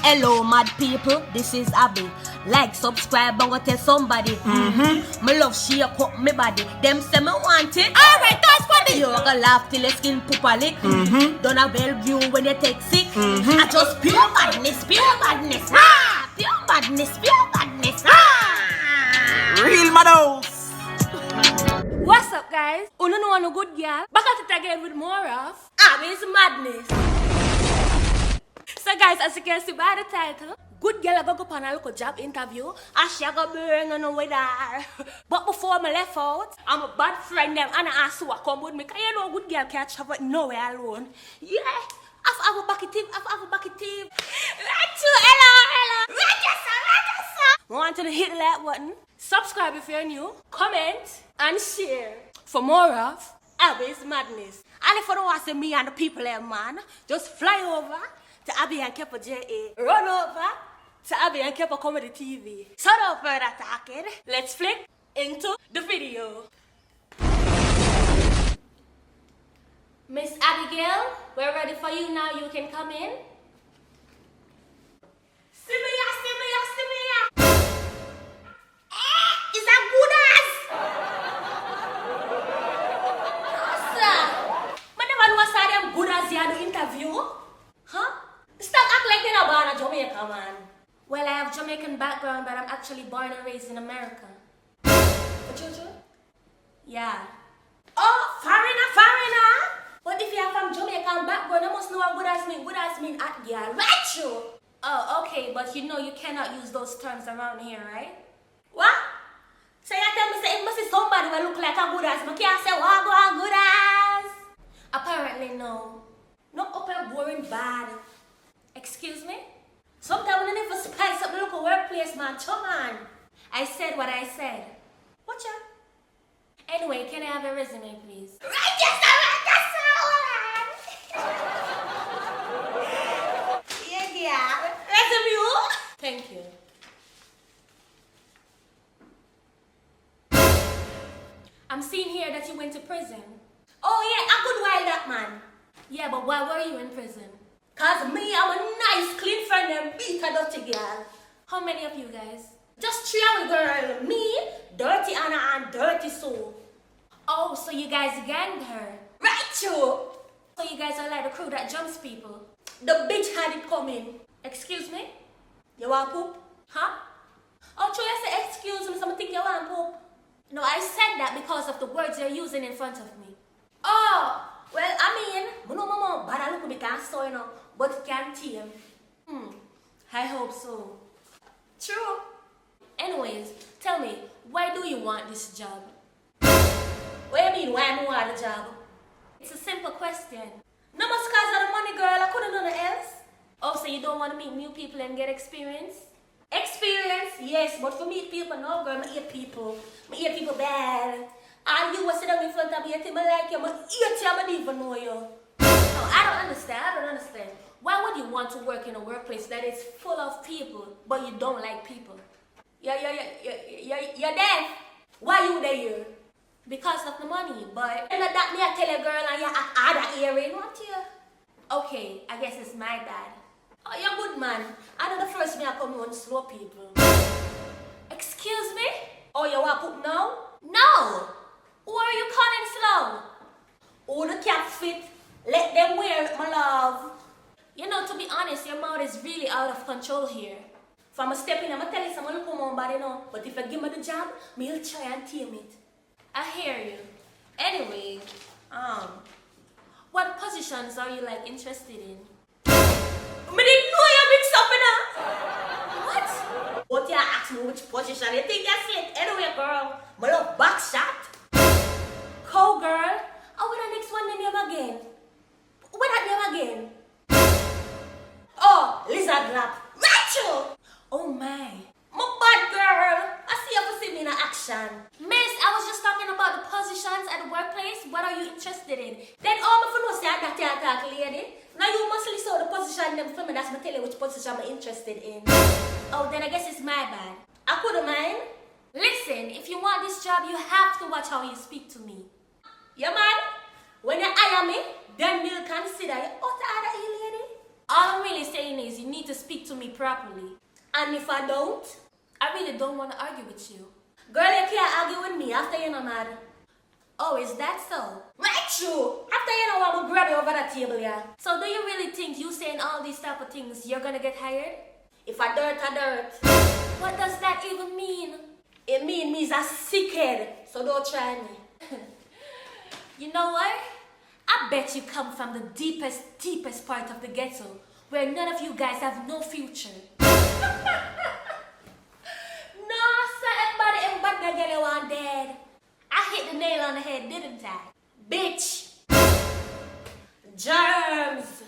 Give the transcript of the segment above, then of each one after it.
Hello, mad people, this is Abbi. Like, subscribe, and go tell somebody. Me love shake up me body. Them say me want it. Alright, that's funny. You gonna laugh till your skin poop a lick. Don't have view when you take sick. I just pure badness, ah! Pure badness, ah! Real madhouse. What's up, guys? Uno know no good girl. Back at it again with more of Abbi's madness. So, guys, as you can see by the title, good girl I go on a local job interview. And she go burn on with her. But before I left out, I'm a bad friend them and I asked who come with me. Cause you know good girl can't travel nowhere alone. Yeah. I have a bucket team. Right to hello. Register. Want to hit the like button. Subscribe if you're new. Comment and share for more of Abbi's madness. And if you don't want to see me and the people there, man, just fly over to Abbi and Kepa JA. Run over to Abbi and Kepa Comedy TV. So no further talking. Let's flick into the video. Miss Abigail, we're ready for you now. You can come in. See me ya. Is that good as? No, sir. I never know what's them good as you do interview. Huh? Stop acting like you're not born in Jamaica, man. Well, I have Jamaican background, but I'm actually born and raised in America. What you? Yeah. Oh, foreigner. But if you are from Jamaican background, you must know what good as mean at girl. Right, you? Oh, okay, but you know you cannot use those terms around here, right? What? So you tell me say it must be somebody will look like a good ass, but can't say what go a good ass? Apparently no. Not up a boring bad. Excuse me? Sometimes we need to spice up the local workplace, man. Come on. I said what I said. Watch out. Anyway, can I have a resume, please? Register. Yeah. Resume. Thank you. I'm seeing here that you went to prison. Oh yeah, a good while that, man. Yeah, but why were you in prison? Cause me, I'm a nice, clean friend and beat a dirty girl. How many of you guys? Just 3 of you, girl. Me, Dirty Anna, and Dirty Sue. Oh, so you guys ganged her. Right, you. So you guys are like the crew that jumps people. The bitch had it coming. Excuse me? You want poop? Huh? Oh, true, you say excuse me, so I think you want poop. No, I said that because of the words you're using in front of me. Oh, well, I mean, I know mama bad a little bit can so, you know, but it can tame. I hope so. True. Anyways, tell me, why do you want this job? What do you mean, why I want the job? It's a simple question. No more cause of the money, girl. I couldn't do nothing else. Oh, so you don't want to meet new people and get experience? Experience, yes, but for meet people, no, girl. I hate people. I hate people bad. And you will sit down in front of me and tell me like you, I hate you, I don't even know you. No, I don't understand. Why would you want to work in a workplace that is full of people, but you don't like people? You're there. Why you there? Because of the money, but and that me I tell a girl and you add a earring, what you? Okay, I guess it's my bad. Oh, you're good, man. I know the first me I come on slow people. Excuse me? Oh, you want poop now? No! Who are you calling slow? Oh, the cat fit. Let them wear it, my love. You know, to be honest, your mouth is really out of control here. If I'm a step in, I'm gonna tell you someone to come on, but you know. But if I give me the job, me'll try and tame it. I hear you. Anyway, what positions are you like interested in? I didn't know you mix up in her. What? What you ask me which position you think that's it? Anyway, girl, my love back shot. Cow girl. Oh, what the next one name again? What that name again? Oh, lizard lap. Rachel. Oh my. My bad girl. I see you for see me in action. Miss, I was just talking about the positions at the workplace. What are you interested in? Then all my friends say that you talk, lady. Now you must listen to the position them for me. That's me tell you which position I'm interested in. Oh, then I guess it's my bad. I couldn't mind. Listen, if you want this job, you have to watch how you speak to me. Yeah, man. When you hire me, then we'll consider you. Oh, the other lady. All I'm really saying is you need to speak to me properly. And if I don't, I really don't want to argue with you. Girl, you can't argue with me after you're not mad. Oh, is that so? Right, true. After you know, I'm gonna grab you over the table, yeah. So do you really think you saying all these type of things, you're gonna get hired? If I dirt, I dirt. What does that even mean? It means a sick head, so don't try me. You know what? I bet you come from the deepest part of the ghetto, where none of you guys have no future. No, sir, everybody that get one dead. I hit the nail on the head, didn't I? Bitch! Germs!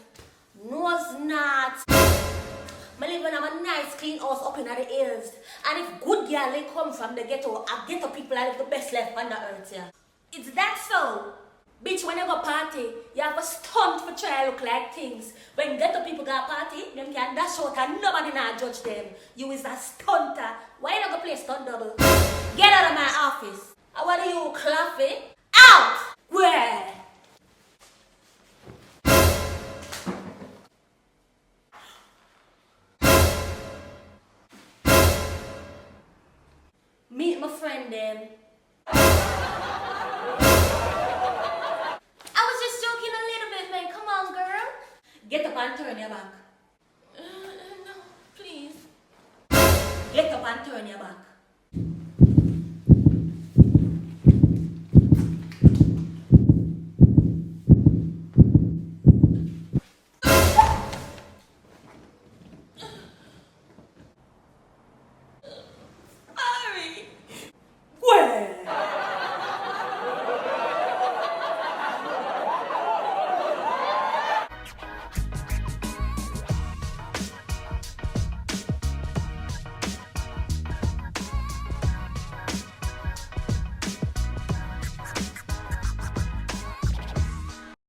Nose knots! I live in a nice clean house up in the hills. And if good girl they come from the ghetto, I ghetto people are the best left on the earth, yeah. It's that so? Bitch, when you go party, you have a stunt for try to look like things. When ghetto people go party, them can dash out and nobody not judge them. You is a stunter. Why you not go play stunt double? Get out of my office. What are you, Claffy? Out! Where? Meet my friend then. I was just joking a little bit, man. Come on, girl. Get up and turn your back. No, please. Get up and turn your back.